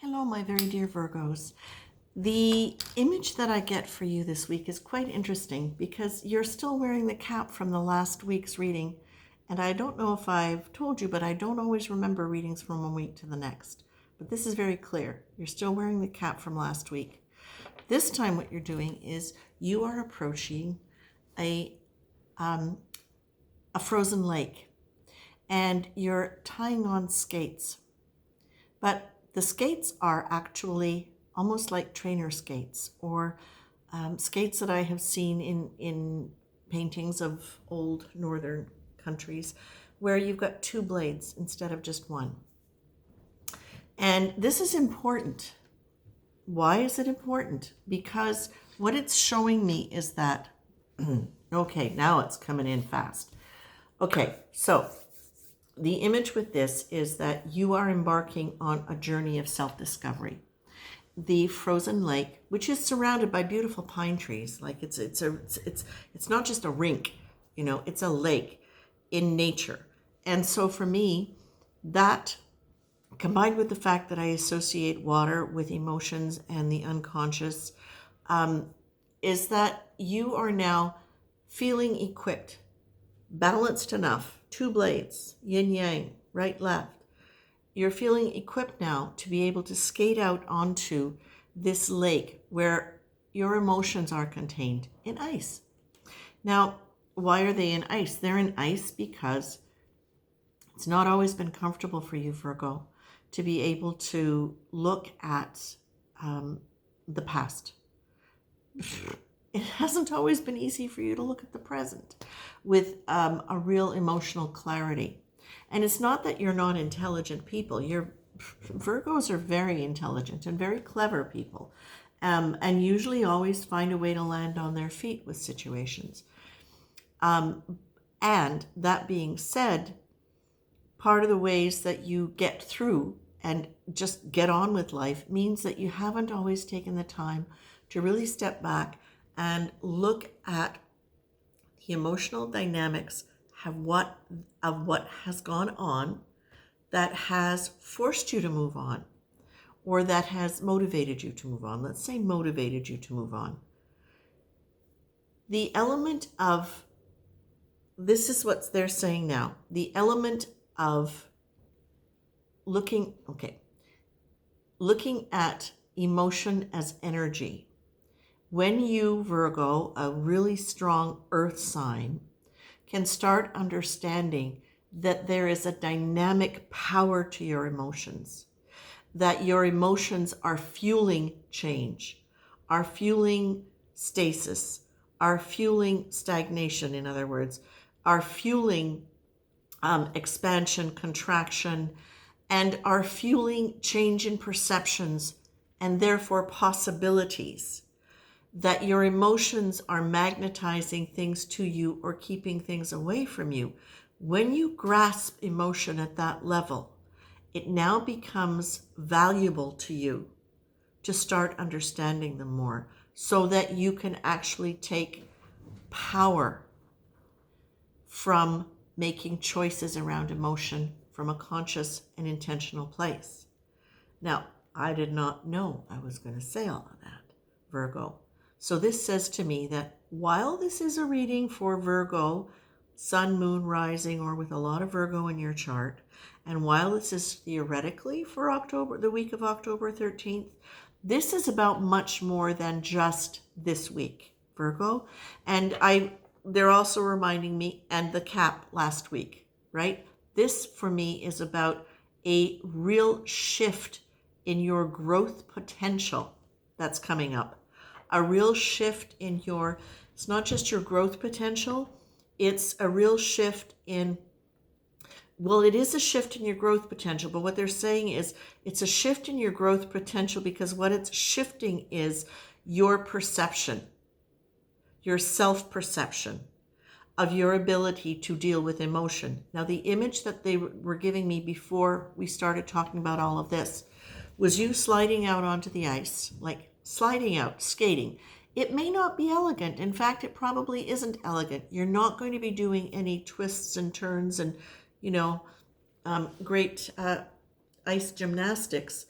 Hello, my very dear Virgos. The image that I get for you this week is quite interesting because you're still wearing the cap from the last week's reading. And I don't know if I've told you, but I don't always remember readings from one week to the next. But this is very clear. You're still wearing the cap from last week. This time what you're doing is you are approaching a frozen lake and you're tying on skates. But the skates are actually almost like trainer skates or skates that I have seen in paintings of old northern countries where you've got two blades instead of just one. And this is important. Why is it important? Because what it's showing me is that, okay, now it's coming in fast. Okay, so the image with this is that you are embarking on a journey of self-discovery. The frozen lake, which is surrounded by beautiful pine trees, like it's not just a rink, it's a lake in nature. And so for me, that combined with the fact that I associate water with emotions and the unconscious, is that you are now feeling equipped, balanced enough, two blades, yin yang, right, left. You're feeling equipped now to be able to skate out onto this lake where your emotions are contained in ice. Now, why are they in ice? They're in ice because it's not always been comfortable for you, Virgo, to be able to look at the past. It hasn't always been easy for you to look at the present with a real emotional clarity. And it's not that you're not intelligent people. Virgos are very intelligent and very clever people, and usually always find a way to land on their feet with situations. And that being said, part of the ways that you get through and just get on with life means that you haven't always taken the time to really step back and look at the emotional dynamics of what has gone on that has forced you to move on, or that has motivated you to move on. Let's say motivated you to move on. The element of, this is what they're saying now, the element of looking at emotion as energy. When you, Virgo, a really strong earth sign, can start understanding that there is a dynamic power to your emotions, that your emotions are fueling change, are fueling stasis, are fueling stagnation, in other words, are fueling expansion, contraction, and are fueling change in perceptions and therefore possibilities. That your emotions are magnetizing things to you or keeping things away from you. When you grasp emotion at that level, it now becomes valuable to you to start understanding them more so that you can actually take power from making choices around emotion from a conscious and intentional place. Now, I did not know I was going to say all of that, Virgo. So this says to me that while this is a reading for Virgo, sun, moon, rising, or with a lot of Virgo in your chart, and while this is theoretically for October, the week of October 13th, this is about much more than just this week, Virgo. And they're also reminding me, and the cap last week, right? This for me is about a real shift in your growth potential that's coming up. A real shift in it's not just your growth potential, it's a real shift in, well, it is a shift in your growth potential, but what they're saying is it's a shift in your growth potential because what it's shifting is your perception, your self-perception of your ability to deal with emotion. Now, the image that they were giving me before we started talking about all of this was you sliding out onto the ice, like sliding out, skating. It may not be elegant. In fact, it probably isn't elegant. You're not going to be doing any twists and turns and, great ice gymnastics.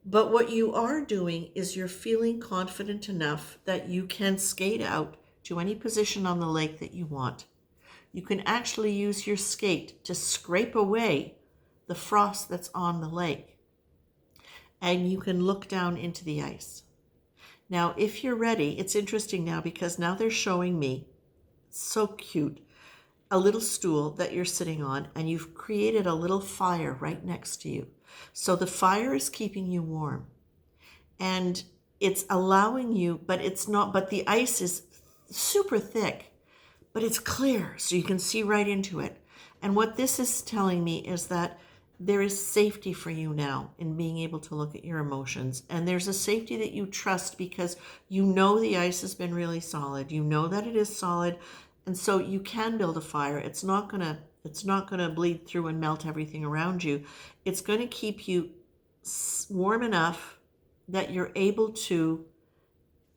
But what you are doing is you're feeling confident enough that you can skate out to any position on the lake that you want. You can actually use your skate to scrape away the frost that's on the lake, and you can look down into the ice. Now, if you're ready, it's interesting now because now they're showing me, so cute, a little stool that you're sitting on, and you've created a little fire right next to you. So the fire is keeping you warm, and it's allowing you, but the ice is super thick, but it's clear, so you can see right into it. And what this is telling me is that there is safety for you now in being able to look at your emotions. And there's a safety that you trust because you know the ice has been really solid. You know that it is solid. And so you can build a fire. It's not gonna bleed through and melt everything around you. It's going to keep you warm enough that you're able to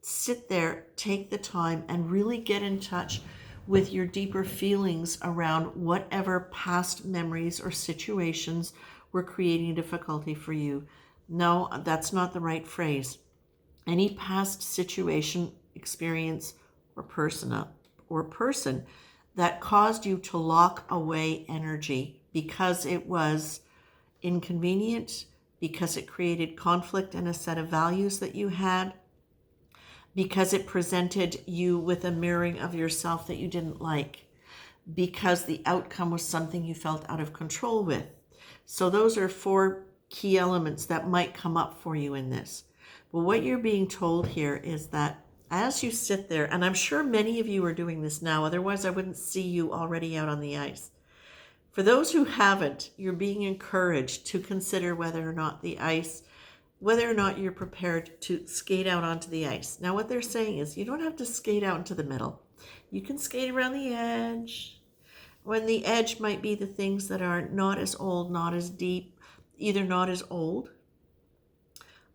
sit there, take the time, and really get in touch with your deeper feelings around whatever past memories or situations were creating difficulty for you. No, that's not the right phrase. Any past situation, experience, or person that caused you to lock away energy because it was inconvenient, because it created conflict in a set of values that you had, because it presented you with a mirroring of yourself that you didn't like, because the outcome was something you felt out of control with. So those are 4 key elements that might come up for you in this. But what you're being told here is that as you sit there, and I'm sure many of you are doing this now, otherwise I wouldn't see you already out on the ice. For those who haven't, you're being encouraged to consider whether or not you're prepared to skate out onto the ice. Now, what they're saying is you don't have to skate out into the middle. You can skate around the edge. When the edge might be the things that are not as old, not as deep, either not as old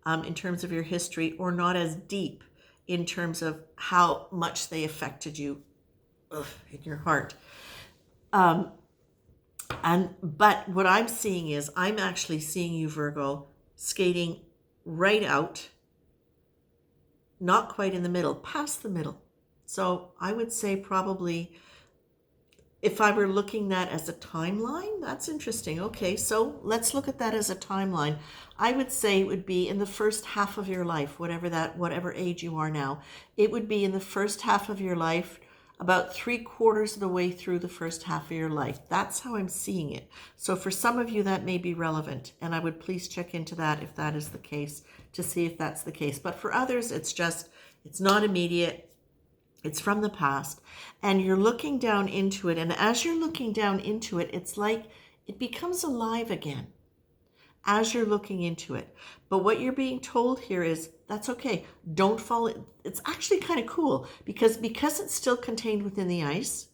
in terms of your history, or not as deep in terms of how much they affected you in your heart. But what I'm seeing is I'm actually seeing you, Virgo, skating right out, not quite in the middle, past the middle. So I would say probably, if I were looking at that as a timeline, that's interesting. Okay, so let's look at that as a timeline. I would say it would be in the first half of your life, whatever age you are now. It would be in the first half of your life, about 3/4 of the way through the first half of your life. That's how I'm seeing it. So for some of you, that may be relevant, and I would please check into that if that is the case, to see if that's the case. But for others, it's not immediate. It's from the past, and you're looking down into it. And as you're looking down into it, it's like it becomes alive again as you're looking into it. But what you're being told here is that's okay. Don't fall. It's actually kind of cool because it's still contained within the ice,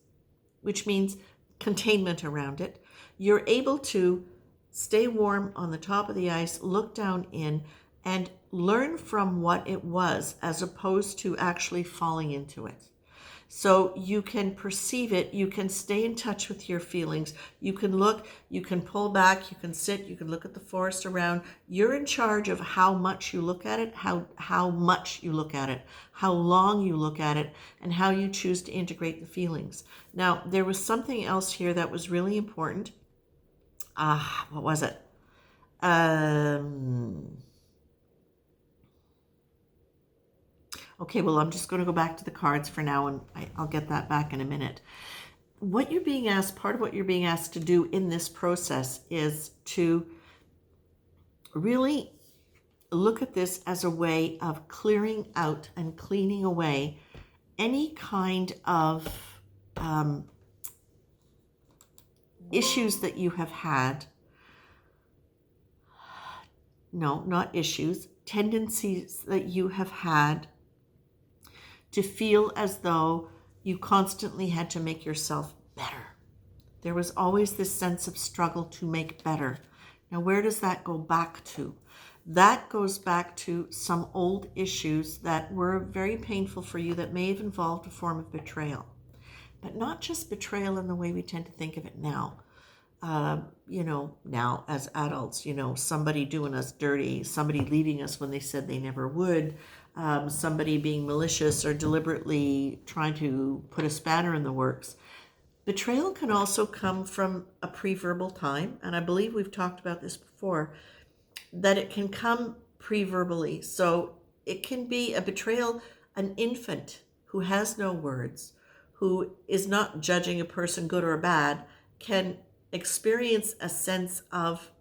which means containment around it. You're able to stay warm on the top of the ice, look down in, and learn from what it was as opposed to actually falling into it. So you can perceive it, you can stay in touch with your feelings, you can look, you can pull back, you can sit, you can look at the forest around. You're in charge of how much you look at it, how much you look at it, how long you look at it, and how you choose to integrate the feelings. Now, there was something else here that was really important. What was it? Okay, well, I'm just going to go back to the cards for now, and I'll get that back in a minute. Part of what you're being asked to do in this process is to really look at this as a way of clearing out and cleaning away any kind of issues that you have had. No, not issues, tendencies that you have had to feel as though you constantly had to make yourself better. There was always this sense of struggle to make better. Now, where does that go back to? That goes back to some old issues that were very painful for you that may have involved a form of betrayal. But not just betrayal in the way we tend to think of it now. now as adults, somebody doing us dirty, somebody leaving us when they said they never would, somebody being malicious or deliberately trying to put a spanner in the works. Betrayal can also come from a pre-verbal time, and I believe we've talked about this before, that it can come pre-verbally. So it can be a betrayal, an infant who has no words, who is not judging a person good or bad, can experience a sense of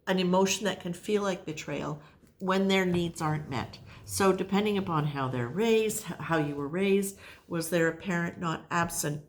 an emotion that can feel like betrayal when their needs aren't met. So depending upon how they're raised, how you were raised, was there a parent not absent?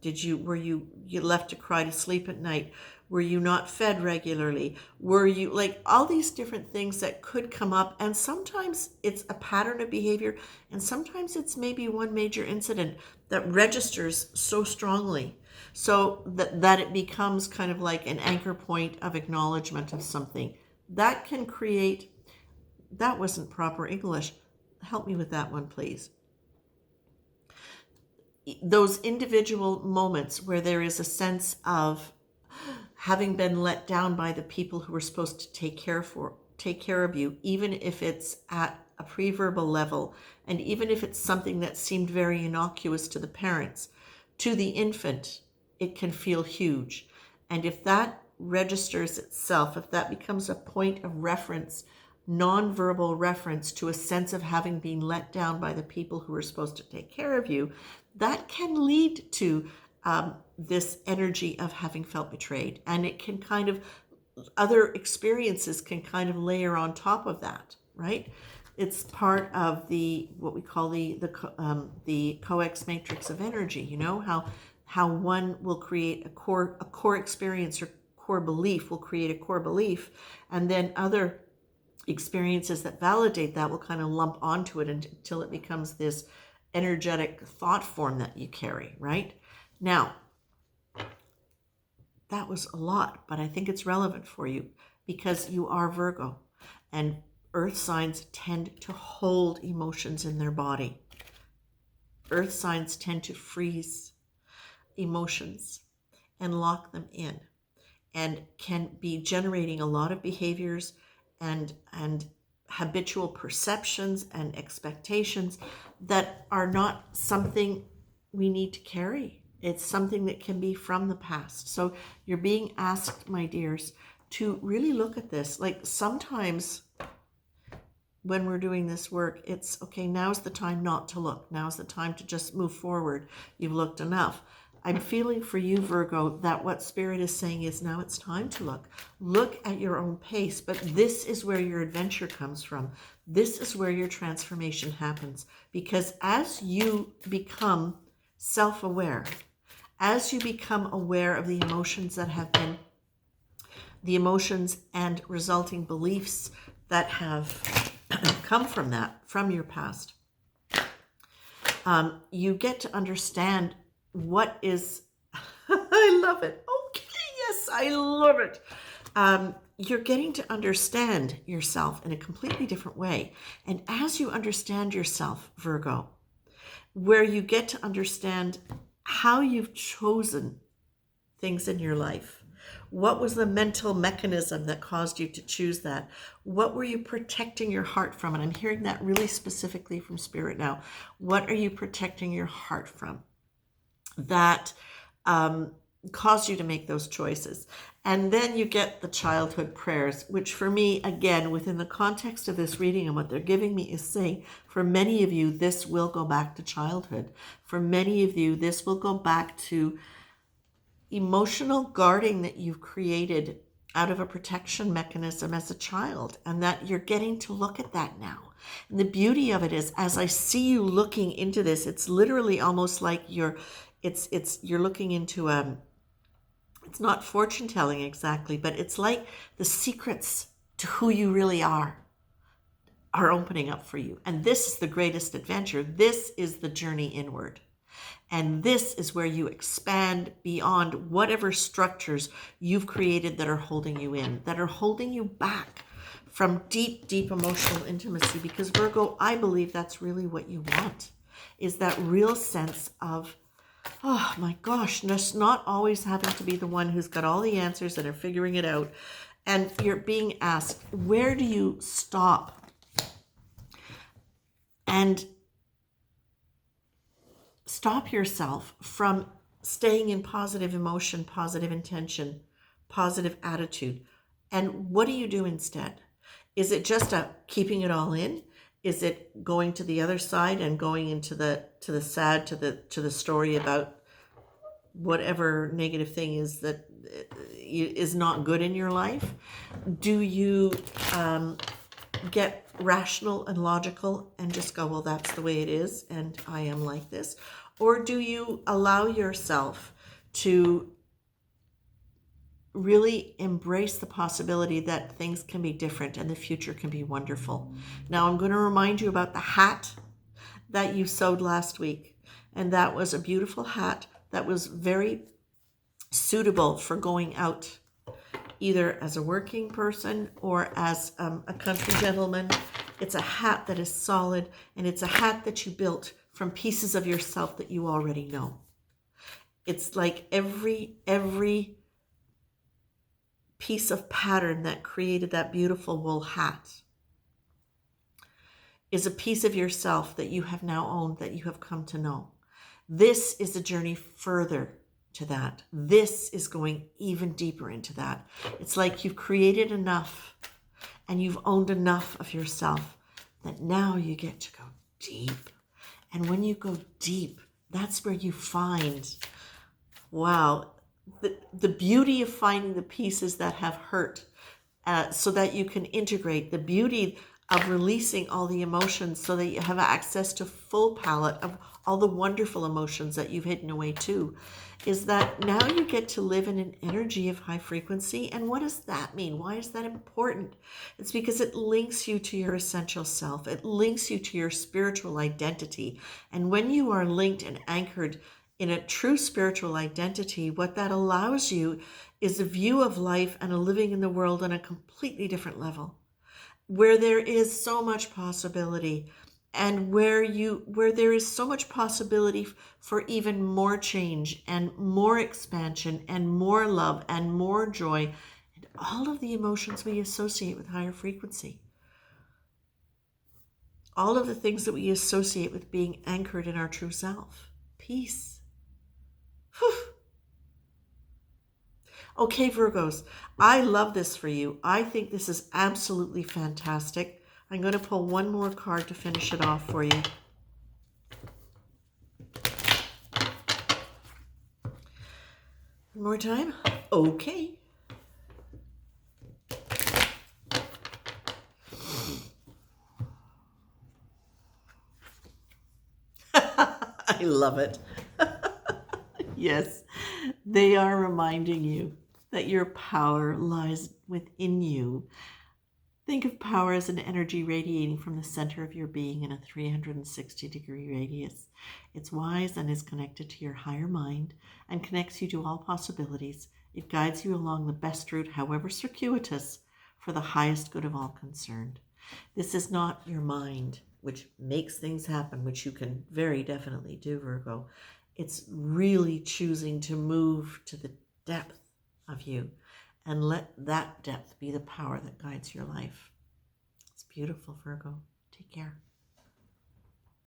Were you left to cry to sleep at night? Were you not fed regularly? Were you, like, all these different things that could come up, and sometimes it's a pattern of behavior, and sometimes it's maybe one major incident that registers so strongly so that it becomes kind of like an anchor point of acknowledgement of something. That can create, that wasn't proper English. Help me with that one, please. Those individual moments where there is a sense of having been let down by the people who were supposed to take care of you, even if it's at a pre-verbal level, and even if it's something that seemed very innocuous to the parents, to the infant, it can feel huge. And if that registers itself, if that becomes a point of reference, non-verbal reference to a sense of having been let down by the people who were supposed to take care of you, that can lead to this energy of having felt betrayed. And it can kind of, other experiences can kind of layer on top of that, right? It's part of what we call the coex matrix of energy. How one will create a core experience or core belief will create a core belief, and then other experiences that validate that will kind of lump onto it until it becomes this energetic thought form that you carry, right? Now, that was a lot, but I think it's relevant for you because you are Virgo, and earth signs tend to hold emotions in their body. Earth signs tend to freeze emotions and lock them in, and can be generating a lot of behaviors and habitual perceptions and expectations that are not something we need to carry. It's something that can be from the past. So you're being asked, my dears, to really look at this. Like, sometimes when we're doing this work, it's okay, now's the time not to look. Now's the time to just move forward. You've looked enough. I'm feeling for you, Virgo, that what Spirit is saying is now it's time to look. Look at your own pace, but this is where your adventure comes from. This is where your transformation happens. Because as you become self-aware, as you become aware of the emotions that have been, the emotions and resulting beliefs that have come from that, from your past, you get to understand what is, I love it. Okay, yes, I love it. You're getting to understand yourself in a completely different way. And as you understand yourself, Virgo, where you get to understand how you've chosen things in your life. What was the mental mechanism that caused you to choose that? What were you protecting your heart from? And I'm hearing that really specifically from Spirit now. What are you protecting your heart from that caused you to make those choices? And then you get the childhood prayers, which for me, again, within the context of this reading and what they're giving me, is saying, for many of you, this will go back to childhood. For many of you, this will go back to emotional guarding that you've created out of a protection mechanism as a child, and that you're getting to look at that now. And the beauty of it is, as I see you looking into this, it's literally almost like you're looking into it's not fortune telling exactly, but it's like the secrets to who you really are opening up for you. And this is the greatest adventure. This is the journey inward. And this is where you expand beyond whatever structures you've created that are holding you in, that are holding you back from deep, deep emotional intimacy. Because Virgo, I believe that's really what you want, is that real sense of Oh my gosh, just not always having to be the one who's got all the answers and are figuring it out. And you're being asked, where do you stop? And stop yourself from staying in positive emotion, positive intention, positive attitude. And what do you do instead? Is it just keeping it all in? Is it going to the other side and going into the sad, to the story about whatever negative thing is that is not good in your life? Do you get rational and logical and just go, well, that's the way it is and I am like this? Or do you allow yourself to really embrace the possibility that things can be different and the future can be wonderful? Now, I'm going to remind you about the hat that you sewed last week. And that was a beautiful hat that was very suitable for going out, either as a working person or as a country gentleman. It's a hat that is solid, and it's a hat that you built from pieces of yourself that you already know. It's like every piece of pattern that created that beautiful wool hat is a piece of yourself that you have now owned, that you have come to know. This is a journey further to that. This is going even deeper into that. It's like you've created enough and you've owned enough of yourself that now you get to go deep. And when you go deep, that's where you find, wow, the beauty of finding the pieces that have hurt, so that you can integrate, the beauty of releasing all the emotions so that you have access to full palette of all the wonderful emotions that you've hidden away too, is that now you get to live in an energy of high frequency. And what does that mean? Why is that important? It's because it links you to your essential self. It links you to your spiritual identity. And when you are linked and anchored in a true spiritual identity, what that allows you is a view of life and a living in the world on a completely different level, where there is so much possibility, and where there is so much possibility for even more change and more expansion and more love and more joy and all of the emotions we associate with higher frequency. All of the things that we associate with being anchored in our true self. Peace. Whew. Okay, Virgos, I love this for you. I think this is absolutely fantastic. I'm going to pull one more card to finish it off for you. One more time. Okay. I love it. Yes, they are reminding you that your power lies within you. Think of power as an energy radiating from the center of your being in a 360-degree radius. It's wise and is connected to your higher mind and connects you to all possibilities. It guides you along the best route, however circuitous, for the highest good of all concerned. This is not your mind, which makes things happen, which you can very definitely do, Virgo. It's really choosing to move to the depth of you and let that depth be the power that guides your life. It's beautiful, Virgo. Take care.